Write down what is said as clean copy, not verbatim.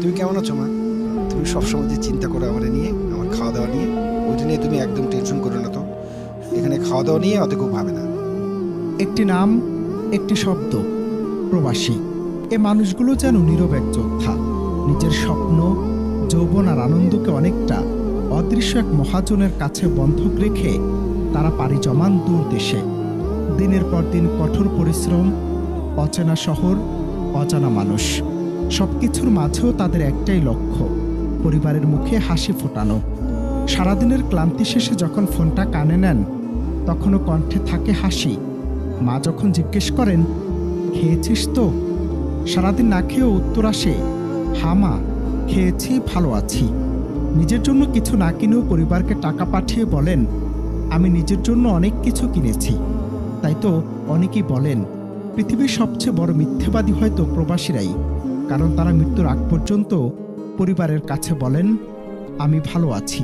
তুমি কেমন আছো মা? তুমি সবসময় যে চিন্তা করো আমার নিয়ে, আমার খাওয়া দাওয়া নিয়ে, ওইটা নিয়ে তুমি একদম টেনশন করো না তো। এখানে খাওয়া দাওয়া নিয়ে অত কেউ ভাবে না। একটি নাম, একটি শব্দ, প্রবাসী। এ মানুষগুলো যেন নীরব এক যোদ্ধা। নিজের স্বপ্ন, যৌবন আর আনন্দকে অনেকটা অদৃশ্য এক মহাজনের কাছে বন্ধক রেখে তারা পাড়ি জমান দূর দেশে। দিনের পর দিন কঠোর পরিশ্রম, অচেনা শহর, অজানা মানুষ, সবকিছুর মাঝেও তাদের একটাই লক্ষ্য, পরিবারের মুখে হাসি ফোটানো। সারাদিনের ক্লান্তি শেষে যখন ফোনটা কানে নেন, তখনও কণ্ঠে থাকে হাসি। মা যখন জিজ্ঞেস করেন, খেয়েছিস তো? সারাদিন না খেয়েও উত্তর আসে, হ্যাঁ মা, খেয়েছি, ভালো আছি। নিজের জন্য কিছু না কিনেও পরিবারকে টাকা পাঠিয়ে বলেন, আমি নিজের জন্য অনেক কিছু কিনেছি। তাই তো অনেকেই বলেন, পৃথিবীর সবচেয়ে বড় মিথ্যেবাদী হয়তো প্রবাসীরাই, কারণ তারা মৃত্যুর আগ পর্যন্ত পরিবারের কাছে বলেন, আমি ভালো আছি।